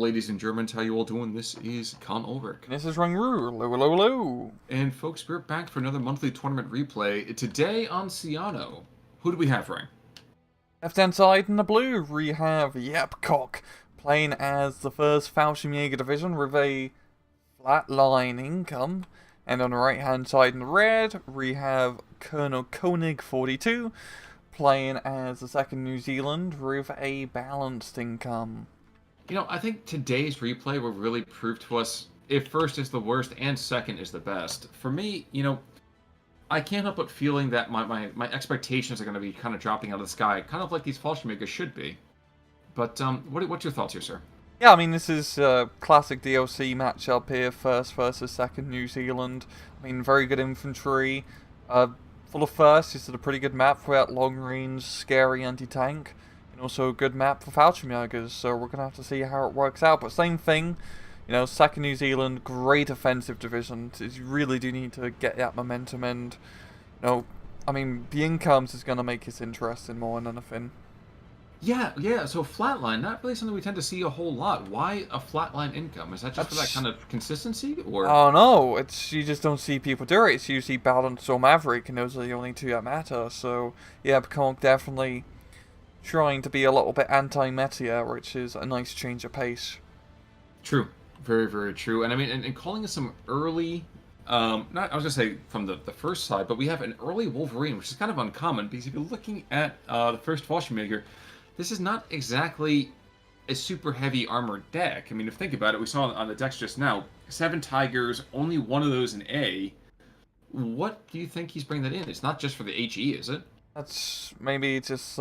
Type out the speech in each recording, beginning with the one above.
ladies and Germans. How you all doing? This is Con Ulrich. This is Rangru. Hello, hello, hello. And folks, we're back for another monthly tournament replay. Today on Ciano. Who do we have, Rang? Left-hand side in the blue, we have Yepcock playing as the first Fallschirmjäger division with a flatline income. And on the right-hand side in the red, we have Colonel Koenig 42 playing as the second New Zealand with a balanced income. You know, I think today's replay will really prove to us if first is the worst and second is the best. For me, you know, I can't help but feeling that my expectations are going to be kind of dropping out of the sky, kind of like these Fallschirmjäger should be. But what's your thoughts here, sir? Yeah, I mean, this is a classic DLC matchup here, first versus second New Zealand. I mean, very good infantry. Full of first, this is a pretty good map without long-range, scary anti-tank. And also a good map for Fallschirmjägers, so we're going to have to see how it works out. But same thing, you know, second New Zealand, great offensive division. You really do need to get that momentum, and, you know, I mean, the incomes is going to make this interesting more than anything. Yeah, so flatline, not really something we tend to see a whole lot. Why a flatline income? Is that just for that kind of consistency, or? Oh no, you just don't see people do it. It's usually balanced or maverick, and those are the only two that matter. So yeah, Koenig definitely trying to be a little bit anti-meta, which is a nice change of pace. True, very, very true. And I mean, and calling it some early, I was gonna say from the first side, but we have an early Wolverine, which is kind of uncommon because if you're looking at the first Fallschirmjäger, this is not exactly a super heavy armored deck. I mean, if you think about it, we saw on the decks just now, 7 Tigers, only one of those in A. What do you think he's bringing that in? It's not just for the HE, is it? That's maybe just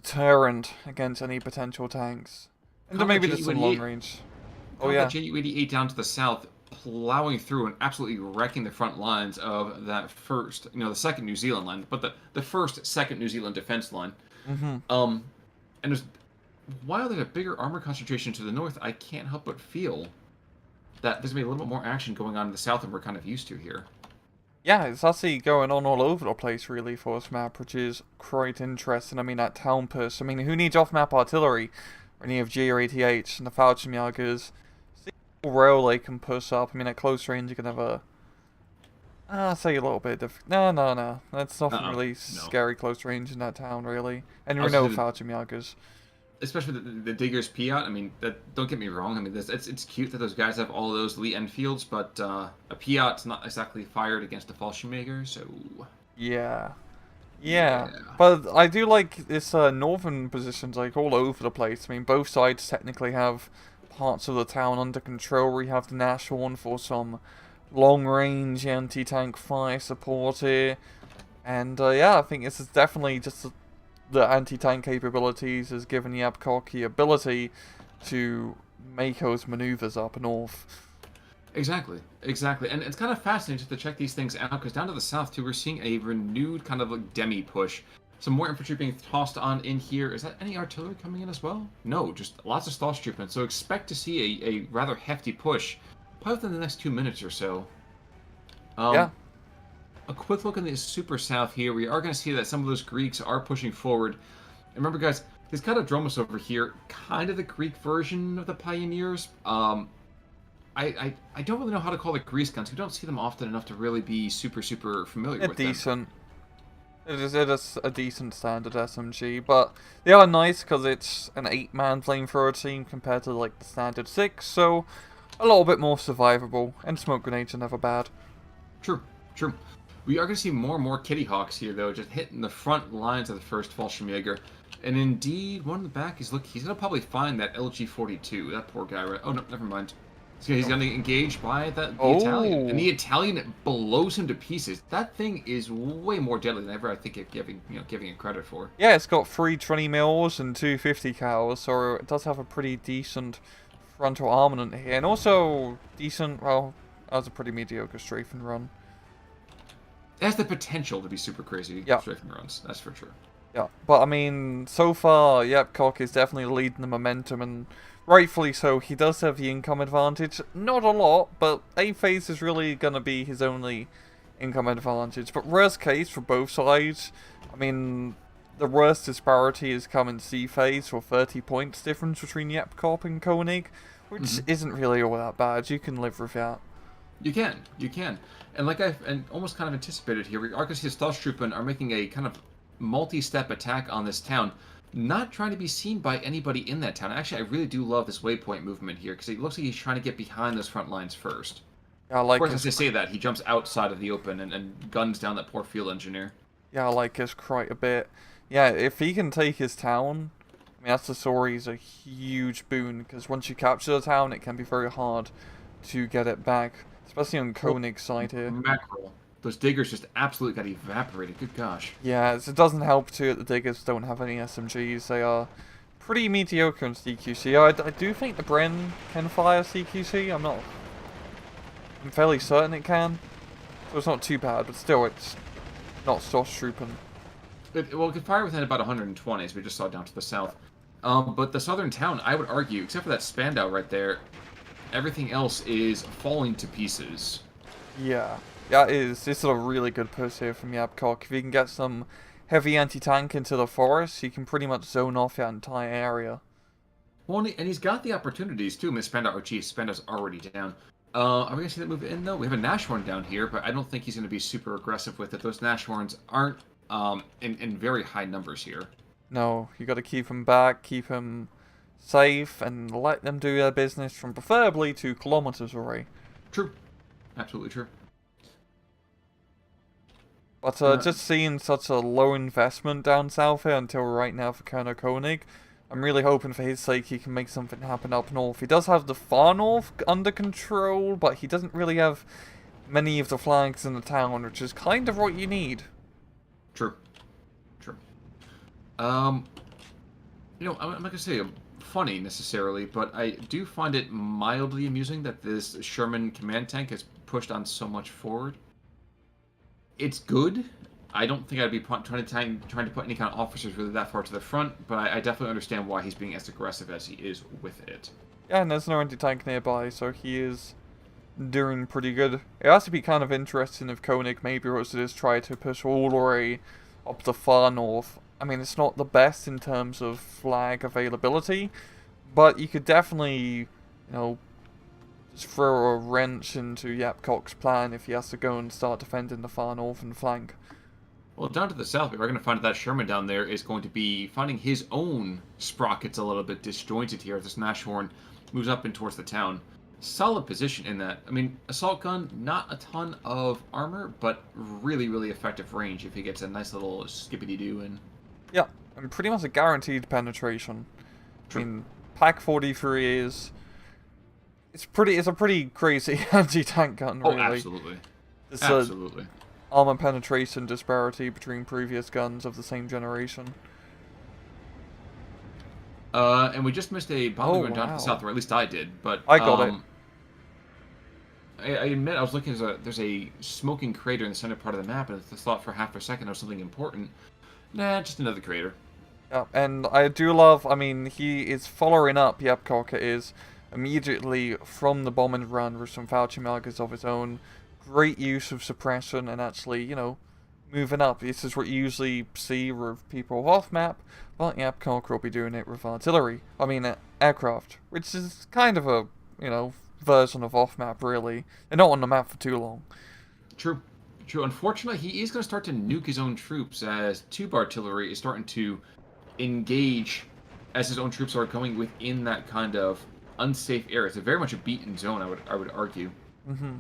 deterrent against any potential tanks. And then maybe just some long range. Oh yeah. JU-88 down to the south, plowing through and absolutely wrecking the front lines of that first, the second New Zealand line, but the second New Zealand defense line. Mm-hmm. And while there's a bigger armor concentration to the north, I can't help but feel that there's going to be a little bit more action going on in the south than we're kind of used to here. Yeah, it's actually going on all over the place, really, for this map, which is quite interesting. I mean, that town push. I mean, who needs off-map artillery when you have GU-88 and the Fallschirmjägers? Rail they can push up. I mean, at close range, you can have a... I'll say a little bit different. No. That's nothing really scary close range in that town, really. And you know Fallschirmjägers. Especially the Diggers Piat. I mean, don't get me wrong. I mean, it's cute that those guys have all those elite Enfields, but a Piat's not exactly fired against a Fallschirmjäger, so... Yeah. But I do like this northern positions, like, all over the place. I mean, both sides technically have parts of the town under control. We have the Nashorn for some long-range anti-tank fire support here. And yeah, I think this is definitely just the anti-tank capabilities has given Yepcock the ability to make those maneuvers up north. Exactly. And it's kind of fascinating just to check these things out, because down to the south, too, we're seeing a renewed kind of like demi-push. Some more infantry being tossed on in here. Is that any artillery coming in as well? No, just lots of Stahlstruppen. So expect to see a rather hefty push, probably within the next 2 minutes or so. Yeah. A quick look in the super south here. We are going to see that some of those Greeks are pushing forward. And remember, guys, this kind of Dromos over here, kind of the Greek version of the Pioneers. I don't really know how to call it Grease guns. We don't see them often enough to really be super familiar with them. It is a decent standard SMG, but they are nice because it's an 8-man flamethrower team compared to like the standard 6, so a little bit more survivable, and smoke grenades are never bad. True. We are going to see more and more Kitty Hawks here, though, just hitting the front lines of the first Fallschirmjäger. And indeed, one in the back is he's going to probably find that LG-42, that poor guy, right? Oh, no, never mind. He's going to engage by the Italian. And the Italian blows him to pieces. That thing is way more deadly than ever I think of giving it credit for. Yeah, it's got 3 20 mils and 2 50 cals, so it does have a pretty decent frontal armament here. And also decent, well, that was a pretty mediocre strafing run. It has the potential to be super crazy strafing runs, that's for sure. Yeah, but I mean, so far, Yepcock is definitely leading the momentum, and rightfully so. He does have the income advantage. Not a lot, but A-phase is really going to be his only income advantage. But worst case for both sides, I mean, the worst disparity has come in sea phase, for 30 points difference between Yepcock and Koenig, which isn't really all that bad. You can live with that. You can, and like I and almost kind of anticipated here, Arcus Stahlstruppen are making a kind of multi-step attack on this town, not trying to be seen by anybody in that town. Actually, I really do love this waypoint movement here because it looks like he's trying to get behind those front lines first. Yeah, I Of like course, his, as they say that, he jumps outside of the open and guns down that poor field engineer. yeah, I like his quite a bit. Yeah, if he can take his town, I mean, that's the story's a huge boon, because once you capture the town, it can be very hard to get it back, especially on Koenig's side here. Mackerel. Those diggers just absolutely got evaporated. Good gosh. Yeah, it doesn't help too that the diggers don't have any SMGs. They are pretty mediocre in CQC. I do think the Bren can fire CQC. I'm fairly certain it can. So it's not too bad, but still, it's not Stormtrooper. Well, it could fire within about 120, as we just saw down to the south. But the southern town, I would argue, except for that Spandau right there, everything else is falling to pieces. Yeah. Yeah, it is. This is a really good push here from Yepcock. If you can get some heavy anti-tank into the forest, you can pretty much zone off that entire area. Well, and he's got the opportunities, too. Miss Spandau, oh, geez, Spandau's already down. Are we going to see that move in, though? We have a Nashorn down here, but I don't think he's going to be super aggressive with it. Those Nashorns aren't in very high numbers here. No, you got to keep him back, keep him safe, and let them do their business from preferably 2 kilometers away. True. Absolutely true. But just seeing such a low investment down south here until right now for Colonel Koenig, I'm really hoping for his sake he can make something happen up north. He does have the far north under control, but he doesn't really have many of the flags in the town, which is kind of what you need. True. True. You know, I'm not going to say funny necessarily, but I do find it mildly amusing that this Sherman command tank has pushed on so much forward. It's good. I don't think I'd be trying to put any kind of officers really that far to the front, but I definitely understand why he's being as aggressive as he is with it. Yeah, and there's no anti-tank nearby, so he is doing pretty good. It has to be kind of interesting if Koenig maybe was to just try to push all the way up the far north. I mean, it's not the best in terms of flag availability, but you could definitely, you know, just throw a wrench into Yepcock's plan if he has to go and start defending the far northern flank. Well, down to the south, we're going to find that Sherman down there is going to be finding his own sprockets a little bit disjointed here as this Nashorn moves up in towards the town. Solid position in that. I mean, assault gun, not a ton of armor, but really, really effective range if he gets a nice little skippity-doo in. Yeah, and pretty much a guaranteed penetration. True. I mean, Pack 43 is... It's a pretty crazy anti-tank gun, really. Oh, absolutely. It's absolutely. Armor penetration disparity between previous guns of the same generation. And we just missed a bomb going down to the south, or at least I did. But I got it. I admit I was looking. There's a smoking crater in the center part of the map, and I thought for half a second it was something important. Nah, just another crater. Yeah, and I do love. I mean, he is following up. Yepcock is immediately from the bombing run with some Fauci markers of his own. Great use of suppression and actually, you know, moving up. This is what you usually see with people off map, but Yepcock will be doing it with artillery. I mean, aircraft, which is kind of a, you know, version of off map, really. They're not on the map for too long. True. True. Unfortunately, he is going to start to nuke his own troops as tube artillery is starting to engage as his own troops are going within that kind of unsafe area. It's very much a beaten zone, I would argue. Mm-hmm.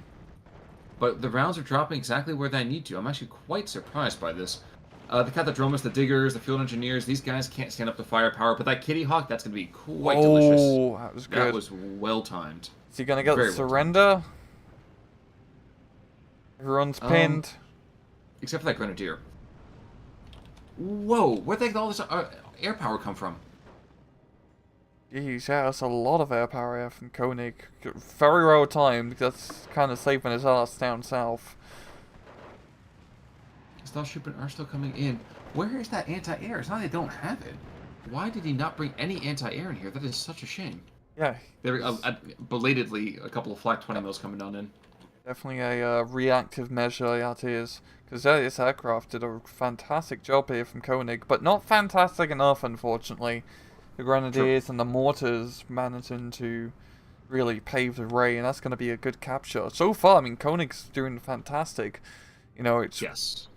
But the rounds are dropping exactly where they need to. I'm actually quite surprised by this. The Cathedromas, the Diggers, the Field Engineers, these guys can't stand up to firepower, but that Kitty Hawk, that's going to be quite delicious. Oh, that was good. That was well-timed. Is he going to get the surrender? Everyone's pinned. Except for that Grenadier. Whoa, where'd they get all this air power come from? Jeez, yeah, that's a lot of air power here from Koenig. Very well timed. That's kind of saving his ass down south. Starshipmen are still coming in. Where is that anti-air? It's not they don't have it. Why did he not bring any anti-air in here? That is such a shame. Yeah. There, belatedly, a couple of Flak 20 mils coming down in. Definitely a reactive measure, that is. Because this aircraft did a fantastic job here from Koenig, but not fantastic enough, unfortunately. The True. Grenadiers and the mortars managing to really pave the way, and that's going to be a good capture. So far, I mean, Koenig's doing fantastic. You know, it's Yes.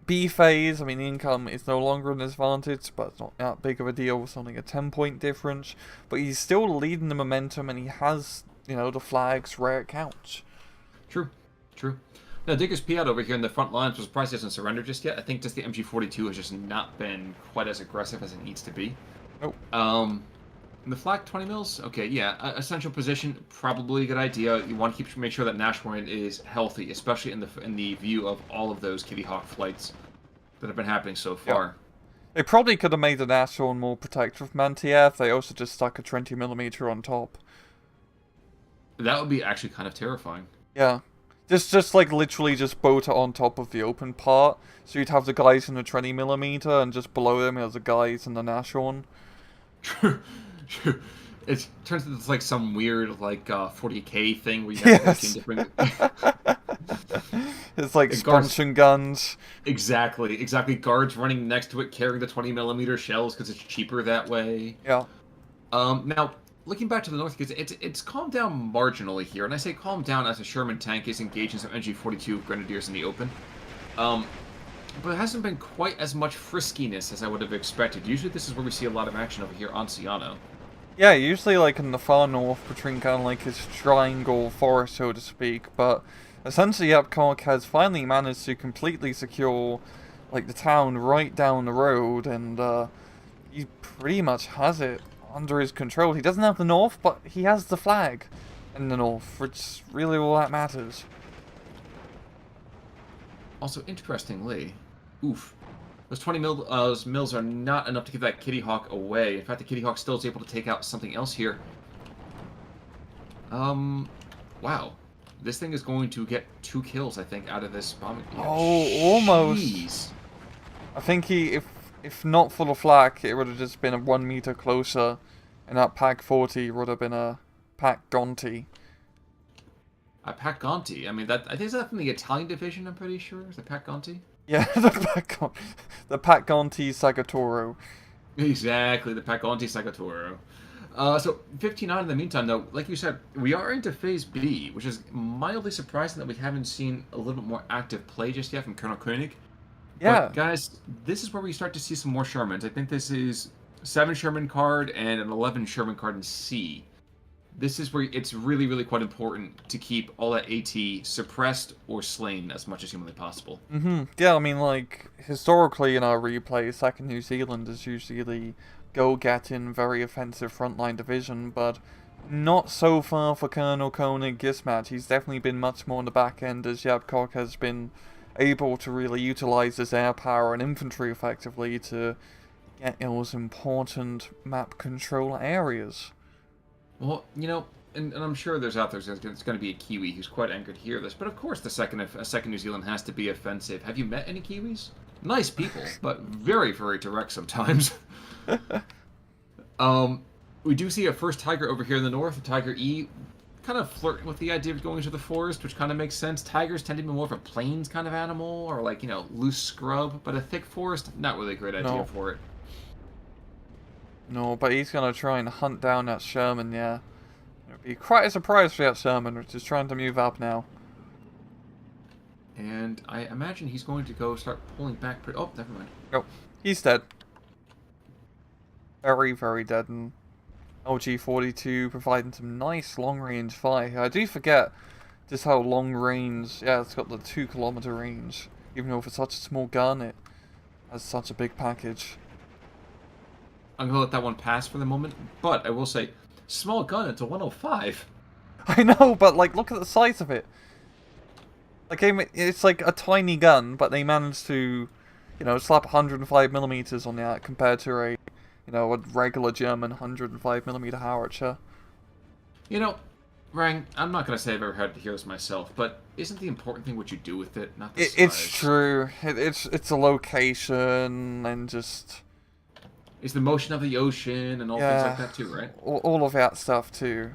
B phase. I mean, the income is no longer an advantage, but it's not that big of a deal. It's only a 10-point difference. But he's still leading the momentum, and he has, you know, the flags where it counts. True. True. Now, Digger's Piat over here in the front lines was surprised he hasn't surrendered just yet. I think just the MG42 has just not been quite as aggressive as it needs to be. Nope. The flak 20 mils? Okay, yeah. Essential position, probably a good idea. You want to make sure that Nashorn is healthy, especially in the view of all of those Kitty Hawk flights that have been happening so far. Yep. They probably could have made the Nashorn more protective from anti-air. They also just stuck a 20mm on top. That would be actually kind of terrifying. Yeah. Just like literally just boat it on top of the open part. So you'd have the guys in the 20mm and just below them are the guys in the Nashorn. It turns into like some weird like 40k thing where you have 14 different. It's like sponsion guns. Exactly. Guards running next to it carrying the 20mm shells because it's cheaper that way. Yeah. Now looking back to the north, because it's calmed down marginally here, and I say calmed down as a Sherman tank is engaging some NG-42 Grenadiers in the open. But it hasn't been quite as much friskiness as I would have expected. Usually this is where we see a lot of action over here on Ciano. Yeah, usually like in the far north between kind of like his triangle forest, so to speak, but essentially Yepcock has finally managed to completely secure like the town right down the road, and he pretty much has it under his control. He doesn't have the north, but he has the flag in the north, which is really all that matters. Also, interestingly, those 20 mils are not enough to keep that Kitty Hawk away. In fact, the Kitty Hawk still is able to take out something else here. Wow. This thing is going to get 2 kills, I think, out of this bombing. Yeah, oh, almost. Jeez. I think if not for the flak, it would have just been a 1 meter closer, and that Pack 40 would have been a Pack Gonti. A Pack Gonti. I mean, I think that's from the Italian division. I'm pretty sure. Is it Pack Gonti? Yeah, the Pack Gonti Sagatoro. Exactly, the Pack Gonti Sagatoro. So 59 in the meantime, though, like you said, we are into Phase B, which is mildly surprising that we haven't seen a little bit more active play just yet from Colonel Koenig. Yeah. But guys, this is where we start to see some more Shermans. I think this is 7 Sherman card and an 11 Sherman card in C. This is where it's really, really quite important to keep all that AT suppressed or slain as much as humanly possible. Yeah, I mean, like, historically in our replay, 2nd New Zealand is usually the go-getting, very offensive frontline division, but not so far for Colonel Koenig this match. He's definitely been much more on the back end, as Yepcock has been able to really utilize his air power and infantry effectively to get those important map control areas. Well, you know, and I'm sure there's going to be a Kiwi who's quite angry to hear this, but of course the second New Zealand has to be offensive. Have you met any Kiwis? Nice people, but very, very direct sometimes. We do see a first Tiger over here in the north, a Tiger E, kind of flirting with the idea of going into the forest, which kind of makes sense. Tigers tend to be more of a plains kind of animal, or like, you know, loose scrub, but a thick forest, not really a great idea for it. No, but he's going to try and hunt down that Sherman, yeah. It would be quite a surprise for that Sherman, which is trying to move up now. And I imagine he's going to go start pulling back. Oh, never mind. Oh, he's dead. Very, very dead. And LG-42 providing some nice long-range fire. I do forget just how long range... Yeah, it's got the 2-kilometer range. Even though for such a small gun, it has such a big package. I'm going to let that one pass for the moment, but I will say, small gun, it's a 105. I know, but like, look at the size of it. Like, it's like a tiny gun, but they managed to, you know, slap 105mm on that compared to a, you know, a regular German 105mm howitzer. You know, Rang, I'm not going to say I've ever had to hear this myself, but isn't the important thing what you do with it, not the size? It's true. It's a location and just... It's the motion of the ocean and all things like that too, right? All of that stuff too.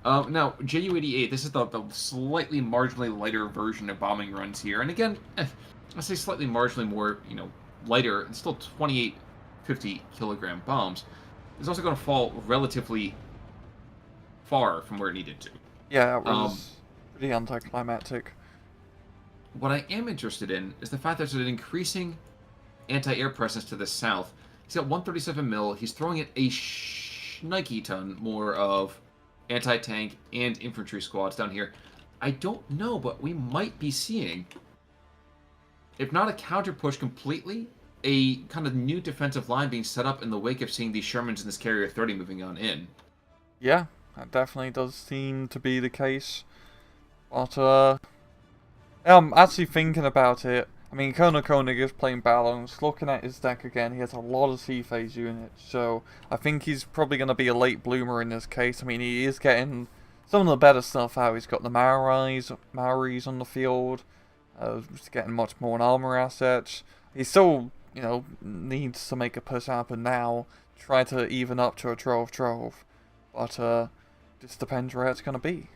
Now, Ju-88, this is the slightly marginally lighter version of bombing runs here. And again, I say slightly marginally more, lighter. It's still 2850 kilogram bombs. It's also going to fall relatively far from where it needed to. Yeah, it was pretty anticlimactic. What I am interested in is the fact that there's an increasing anti-air presence to the south. He's got 137 mil. He's throwing it a shnikey ton more of anti-tank and infantry squads down here. I don't know, but we might be seeing, if not a counter push completely, a kind of new defensive line being set up in the wake of seeing these Shermans and this Carrier 30 moving on in. Yeah, that definitely does seem to be the case. But, I'm actually thinking about it. I mean, Koenig is playing balance. Looking at his deck again, he has a lot of C-phase units, so I think he's probably going to be a late bloomer in this case. I mean, he is getting some of the better stuff out. He's got the Maoris on the field. He's getting much more in armor assets. He still, needs to make a push happen now. Try to even up to a 12-12. But, just depends where it's going to be.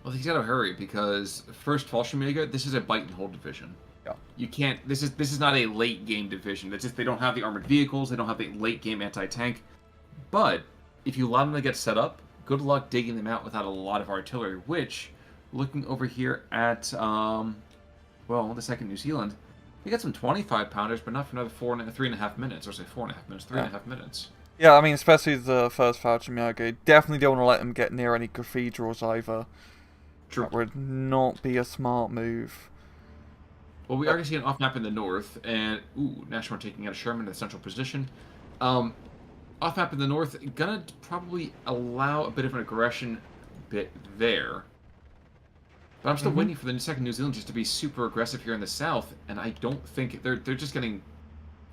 Well, he's got to hurry because first Fallschirmjäger, this is a bite and hold division. Yeah. You can't. This is not a late game division. It's just they don't have the armored vehicles. They don't have the late game anti-tank. But if you allow them to get set up, good luck digging them out without a lot of artillery. Which, looking over here at the 2nd New Zealand, we got some 25 pounders, but not for another 3.5 minutes, or say 4.5 minutes, 3.5 minutes. Yeah, I mean, especially the first Fallschirmjäger, definitely don't want to let them get near any cathedrals either. True. That would not be a smart move. Well, we already see an off map in the north, and National taking out a Sherman in the central position. Off map in the north, gonna probably allow a bit of an aggression bit there. But I'm still waiting for the 2nd New Zealand just to be super aggressive here in the south, and I don't think they're just they're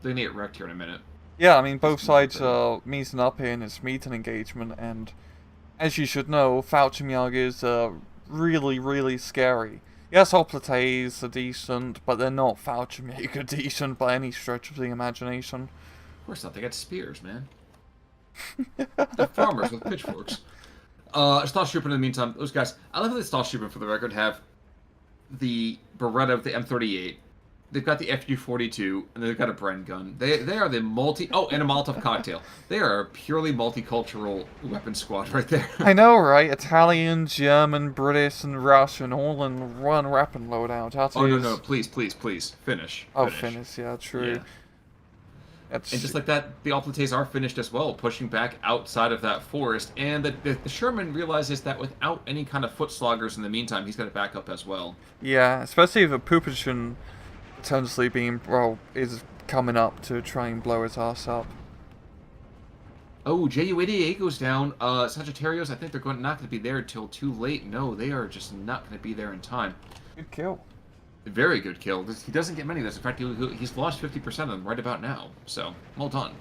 gonna get wrecked here in a minute. Yeah, I mean, both sides are meeting up here in this meeting engagement, and as you should know, Fallschirmjägers are really, really scary. Yes, Hoplites are decent, but they're not Fallschirmjäger decent by any stretch of the imagination. Of course not, they got spears, man. They're farmers with pitchforks. Stahlstruppen in the meantime, those guys, I love that the Stahlstruppen, for the record, have the Beretta with the M38. They've got the FU-42, and they've got a Bren gun. They are the and a Molotov cocktail. They are a purely multicultural weapon squad right there. I know, right? Italian, German, British, and Russian, all in one weapon loadout. No, please, finish. Oh, finish, yeah, true. Yeah. And just like that, the Hoplites are finished as well, pushing back outside of that forest, and the Sherman realizes that without any kind of foot sloggers in the meantime, he's got to back up as well. Yeah, especially if a Pupichin potentially is coming up to try and blow his ass up. Oh, Ju-88 goes down. Sagittarius, I think they're not going to be there until too late. No, they are just not going to be there in time. Good kill. Very good kill. He doesn't get many of those. In fact, he's lost 50% of them right about now. So, well done.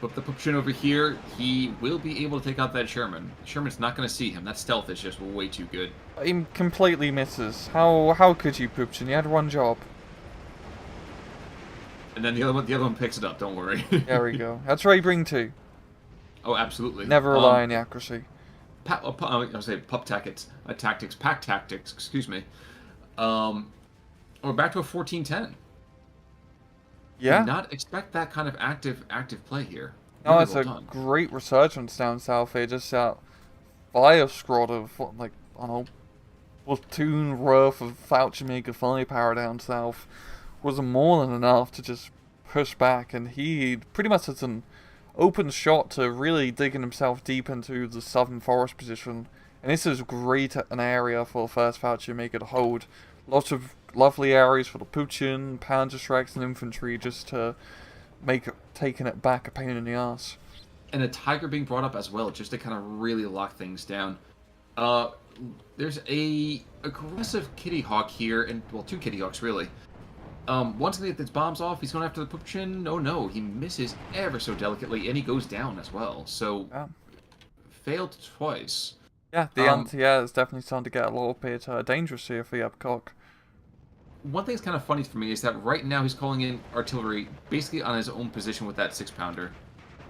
But the Pupchin over here, he will be able to take out that Sherman. Sherman's not going to see him. That stealth is just way too good. He completely misses. How could you, Pupchin? You had one job. And then the other one picks it up. Don't worry. There we go. That's where you bring two. Oh, absolutely. Never rely on the accuracy. I was gonna say pack tactics. Excuse me. We're back to a 14-10. Yeah. Did not expect that kind of active play here. No, Really it's well a done. great resurgence down south here. Just that fire squad of platoon worth of Fallschirmjäger firepower down south was more than enough to just push back, and he pretty much has an open shot to really digging himself deep into the southern forest position. And this is great an area for the first Fallschirmjäger to hold. Lots of lovely areas for the Puchin, Panzerschrecks, and infantry just to make taking it back a pain in the ass. And a Tiger being brought up as well, just to kind of really lock things down. There's a aggressive Kitty Hawk here, and well, two Kitty Hawks really. Once he gets his bombs off, he's going after the Pupchin. Oh no, he misses ever so delicately, and he goes down as well. So, failed twice. Yeah, the anti-air is definitely starting to get a little bit dangerous here for Yepcock. One thing that's kind of funny for me is that right now he's calling in artillery basically on his own position with that 6-pounder.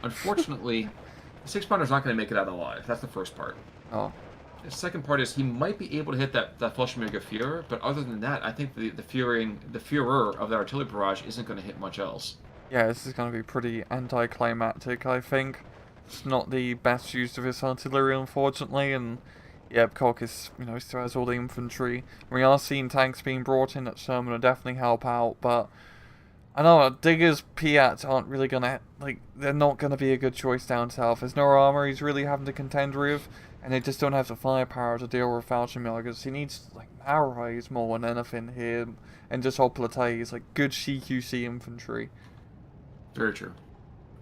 Unfortunately, The 6-pounder's not going to make it out alive. That's the first part. Oh. The second part is he might be able to hit that Fallschirmjäger Führer, but other than that, I think the Führer of the artillery barrage isn't going to hit much else. Yeah, this is going to be pretty anticlimactic, I think. It's not the best use of his artillery, unfortunately, and Yepcock is, still has all the infantry. We are seeing tanks being brought in that Sherman will definitely help out, but I know Digger's Piats aren't really going to, they're not going to be a good choice down south. There's no armor he's really having to contend with, and they just don't have the firepower to deal with Fallschirmjägers. He needs, Marais more than anything here, and just Hoplites, good CQC infantry. Very true.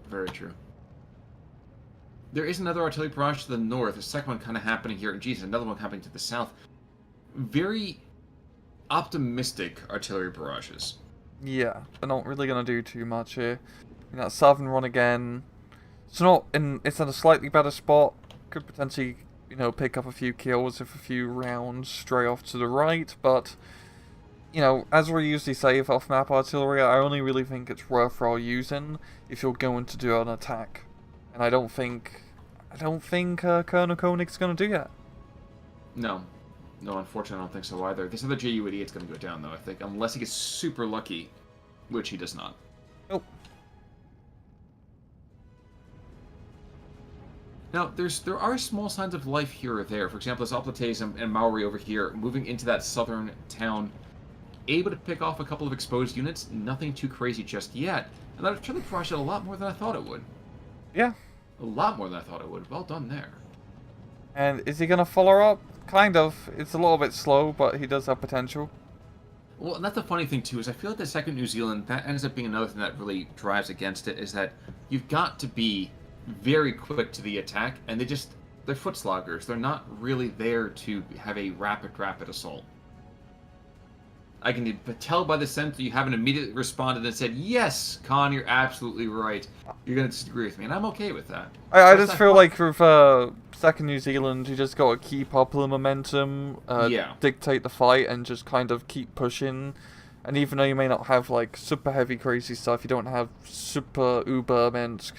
Very true. There is another artillery barrage to the north. The second one kind of happening here. And geez, another one happening to the south. Very optimistic artillery barrages. Yeah, they're not really going to do too much here. That southern one again. It's at a slightly better spot. Could potentially, pick up a few kills if a few rounds stray off to the right. But, as we usually say with off-map artillery, I only really think it's worthwhile using if you're going to do an attack. And I don't think Colonel Koenig's going to do that. No, unfortunately, I don't think so either. This other JU-88's going to go down, though, I think, unless he gets super lucky, which he does not. Nope. Now, there are small signs of life here or there. For example, there's Hoplites and Maori over here moving into that southern town, able to pick off a couple of exposed units. Nothing too crazy just yet. And that artillery barrage did a lot more than I thought it would. Yeah. A lot more than I thought it would. Well done there. And is he going to follow up? Kind of. It's a little bit slow, but he does have potential. Well, and that's the funny thing, too, is I feel like the second New Zealand, that ends up being another thing that really drives against it, is that you've got to be very quick to the attack, and they're foot sloggers. They're not really there to have a rapid assault. I can tell by the sense that you haven't immediately responded and said, yes, Con, you're absolutely right. You're going to disagree with me, and I'm okay with that. I just feel like with second New Zealand, you just got to keep up the momentum, dictate the fight, and just kind of keep pushing. And even though you may not have super heavy crazy stuff, you don't have super uber immense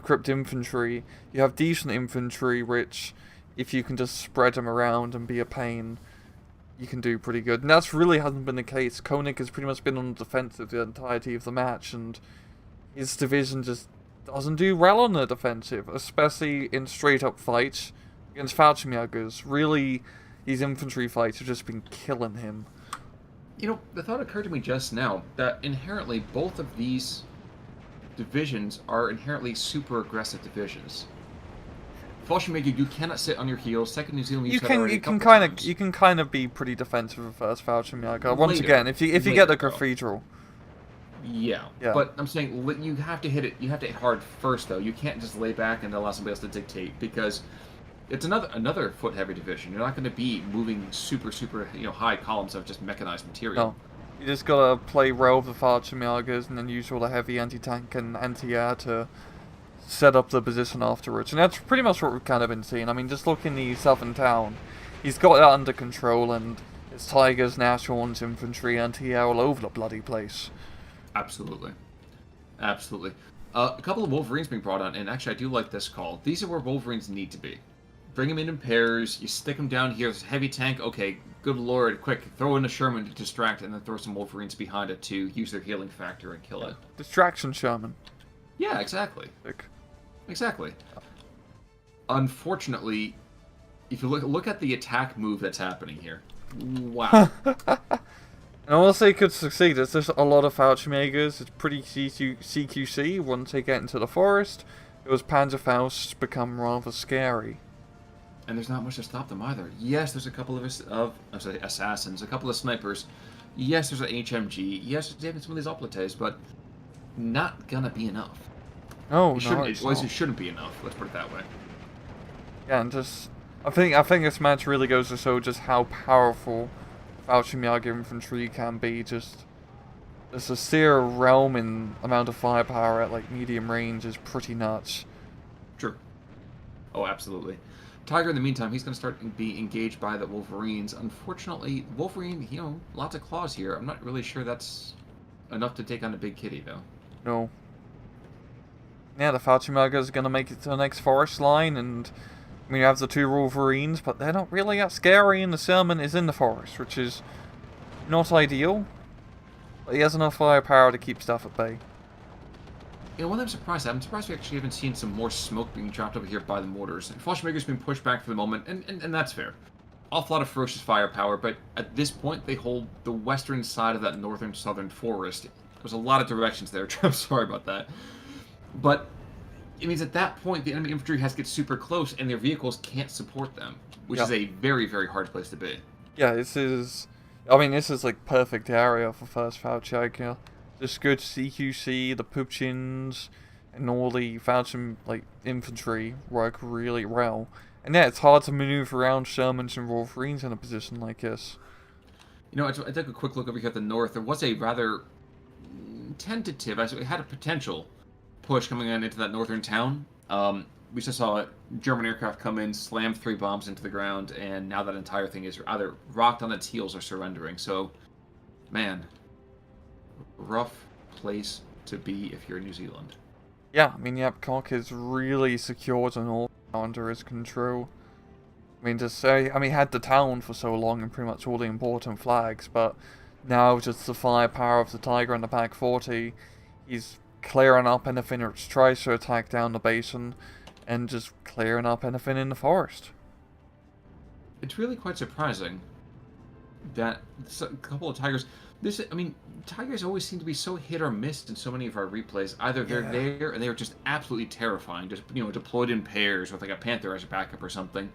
crypt infantry, you have decent infantry, which, if you can just spread them around and be a pain, you can do pretty good. And that's really hasn't been the case. Koenig has pretty much been on the defensive the entirety of the match, and his division just doesn't do well on the defensive, especially in straight-up fights against Fallschirmjägers. Really, these infantry fights have just been killing him. The thought occurred to me just now that inherently both of these divisions are inherently super aggressive divisions. Fallschirmjäger, you cannot sit on your heels. Second New Zealand, you can kind of be pretty defensive with first Fallschirmjäger. Once again, if you get the cathedral. Yeah, but I'm saying you have to hit it. You have to hit hard first, though. You can't just lay back and allow somebody else to dictate, because it's another foot heavy division. You're not going to be moving super high columns of just mechanized material. No, you just gotta play well with the Fallschirmjägers and then use all the heavy anti-tank and anti-air to set up the position afterwards. And that's pretty much what we've kind of been seeing. I mean, just look in the southern town. He's got that under control, and it's Tigers, Nashorns, infantry, anti-air all over the bloody place. Absolutely. A couple of Wolverines being brought on, and actually I do like this call. These are where Wolverines need to be. Bring them in pairs, you stick them down here, there's a heavy tank, okay, good lord, quick, throw in a Sherman to distract, and then throw some Wolverines behind it to use their healing factor and kill it. Distraction Sherman. Yeah, exactly. Exactly. Unfortunately, if you look at the attack move that's happening here, wow. And once they could succeed, there's just a lot of Fallschirmjägers. It's pretty CQC. Once they get into the forest, those Panzerfausts become rather scary. And there's not much to stop them either. Yes, there's a couple of assassins, a couple of snipers. Yes, there's an HMG. Yes, there's even some of these Hoplites, but not gonna be enough. It shouldn't be enough. Let's put it that way. Yeah, and just I think this match really goes to show just how powerful Fallschirmjäger infantry can be. Just a sheer realm in amount of firepower at medium range is pretty nuts. True. Oh, absolutely. Tiger, in the meantime, he's going to start to be engaged by the Wolverines. Unfortunately, Wolverine, lots of claws here. I'm not really sure that's enough to take on a big kitty, though. No. Yeah, the Faucimagas are going to make it to the next forest line, and I mean, you have the two Wolverines, but they're not really that scary, and the Sermon is in the forest, which is not ideal. But he has enough firepower to keep stuff at bay. You know, one thing I'm surprised we actually haven't seen some more smoke being dropped over here by the mortars. Fallschmager's been pushed back for the moment, and that's fair. Awful lot of ferocious firepower, but at this point they hold the western side of that northern-southern forest. There's a lot of directions there, I'm sorry about that. But it means at that point the enemy infantry has to get super close, and their vehicles can't support them, which is a very, very hard place to be. Yeah, this is... I mean, this is like perfect area for first Faucimaga. Just good CQC, the Puchins, and all the Faucian like infantry work really well. And yeah, it's hard to maneuver around Shermans and Wolverines in a position like this. You know, I took a quick look over here at the north. There was a rather tentative, it had a potential push coming on into that northern town. We just saw a German aircraft come in, slam 3 bombs into the ground, and now that entire thing is either rocked on its heels or surrendering. So, man, rough place to be if you're in New Zealand. Yeah, I mean, Yepcock is really secured and all under his control. I mean, to say, I mean, he had the town for so long and pretty much all the important flags, but now just the firepower of the Tiger and the Pack 40, he's clearing up anything that tries to attack down the basin, and just clearing up anything in the forest. It's really quite surprising that a couple of Tigers... I mean, Tigers always seem to be so hit or miss in so many of our replays. Either they're there and they are just absolutely terrifying, just, you know, deployed in pairs with like a Panther as a backup or something,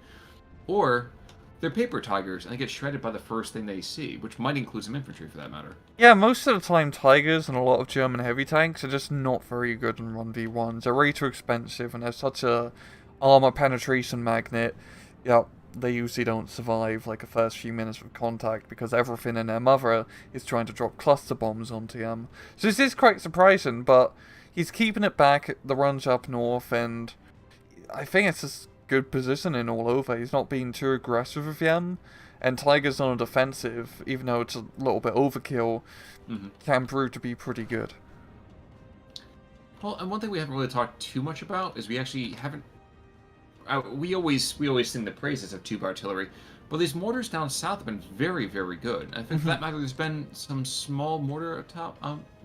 or they're paper Tigers and they get shredded by the first thing they see, which might include some infantry for that matter. Yeah, most of the time Tigers and a lot of German heavy tanks are just not very good in 1v1s. They're way too expensive and they're such a armor penetration magnet. Yeah, they usually don't survive like the first few minutes of contact because everything in their mother is trying to drop cluster bombs onto them. So this is quite surprising, but he's keeping it back the runs up north, and I think it's just good positioning all over. He's not being too aggressive with them, and Tiger's on a defensive, even though it's a little bit overkill, can prove to be pretty good. Well, and one thing we haven't really talked too much about is we actually haven't... we always sing the praises of tube artillery, but these mortars down south have been very, very good. I think for that matter, there's been some small mortar up top.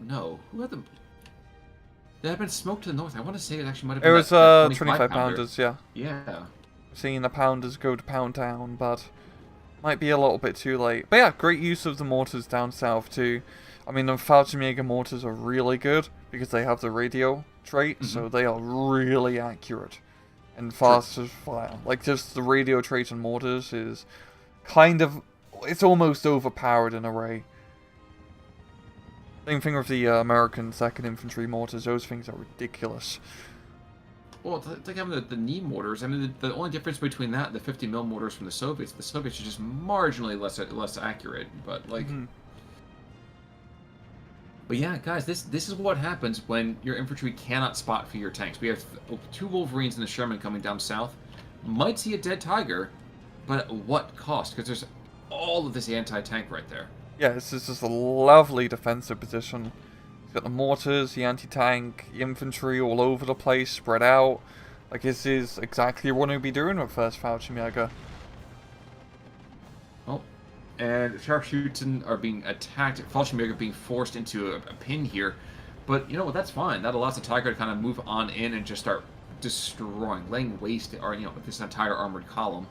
No, who had them? There have been smoke to the north. I want to say it actually might have been. It was 25 pounders, yeah. Yeah. Seeing the pounders go to pound down, but might be a little bit too late. But yeah, great use of the mortars down south too. I mean, the Faucimaga mortars are really good because they have the radio trait, so they are really accurate and fast to fire. Like, just the radio trait on mortars is kind of... it's almost overpowered in a way. Same thing with the American 2nd Infantry mortars. Those things are ridiculous. Well, it's like having the knee mortars. I mean, the only difference between that and the 50mm mortars from the Soviets are just marginally less accurate. But, like... But yeah, guys, this is what happens when your infantry cannot spot for your tanks. We have 2 Wolverines and a Sherman coming down south. Might see a dead Tiger, but at what cost? Because there's all of this anti-tank right there. Yeah, this is just a lovely defensive position. He's got the mortars, the anti-tank, the infantry all over the place, spread out. Like, this is exactly what we'll be doing with first Faucimaga. Well, and sharpshooters are being attacked. Fallschirmjäger being forced into a pin here. But you know what? That's fine. That allows the Tiger to kind of move on in and just start destroying, laying waste, or this entire armored column.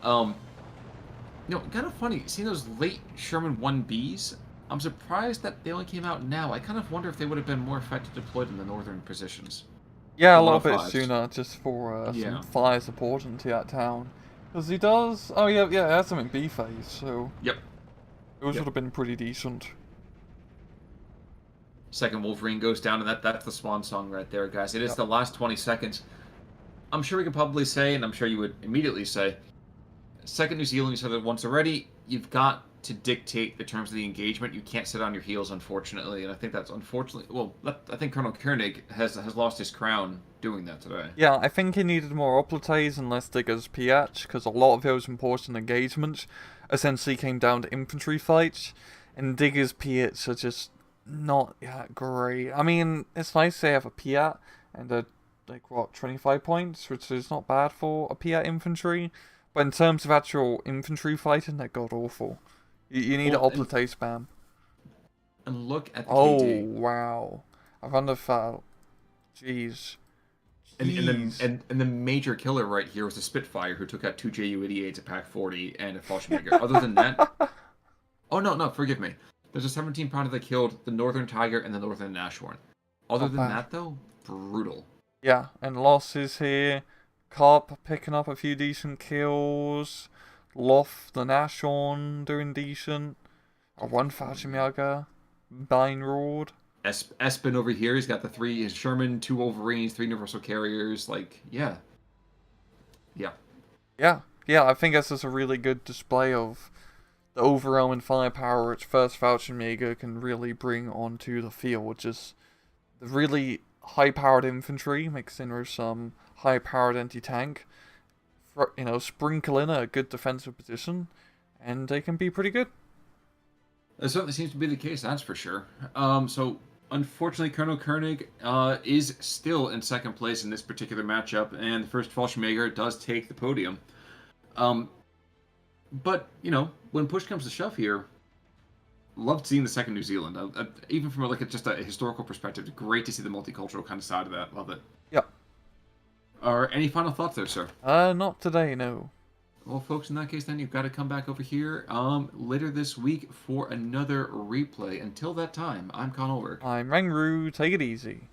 Kind of funny seeing those late Sherman 1Bs. I'm surprised that they only came out now. I kind of wonder if they would have been more effective deployed in the northern positions. Yeah, a little bit sooner, just for some fire support into that town. Because he does... oh, yeah, it has some in B phase, so... Yep. Those would have been pretty decent. Second Wolverine goes down, and that's the swan song right there, guys. It is the last 20 seconds. I'm sure we could probably say, and I'm sure you would immediately say, Second New Zealand, you said it once already, you've got to dictate the terms of the engagement. You can't sit on your heels, unfortunately, and I think that's unfortunately... well, I think Colonel Koenig has lost his crown doing that today. Yeah, I think he needed more oplites and less diggers PH, because a lot of those important engagements essentially came down to infantry fights, and diggers PH are just not that great. I mean, it's nice to have a Piat and a like, what, 25 points, which is not bad for a Piat infantry. But in terms of actual infantry fighting, they're god-awful. You need an Well, obligate spam. and look at the Oh, KD. wow. I wonder if that... Jeez. And Jeez. the major killer right here was the Spitfire, who took out 2 JU-88s, a Pack 40, and a Fallschirmjäger. Other than that... Oh, no, forgive me. There's a 17-pounder that killed the Northern Tiger and the Northern Nashorn. Other Not than bad. that, though, brutal. Yeah, and losses here. Carp picking up a few decent kills. Loth, the Nashorn doing decent. A one Fallschirmjäger. Beinrood. Espen over here, he's got the 3 Sherman, 2 Wolverines, 3 Universal Carriers. Like, yeah. Yeah. Yeah, I think this is a really good display of the overwhelming firepower which first Fallschirmjäger can really bring onto the field, which is the really high-powered infantry mixed in with some high-powered anti-tank. Sprinkle in a good defensive position, and they can be pretty good. That certainly seems to be the case, that's for sure. So, unfortunately, Colonel Koenig is still in second place in this particular matchup, and the first Fallschirmjäger does take the podium. But, when push comes to shove here, loved seeing the second New Zealand. Even from just a historical perspective, great to see the multicultural kind of side of that. Love it. Yep. Any final thoughts there, sir? Not today, no. Well, folks, in that case, then you've got to come back over here later this week for another replay. Until that time, I'm Con Ulrich. I'm Rangru, take it easy.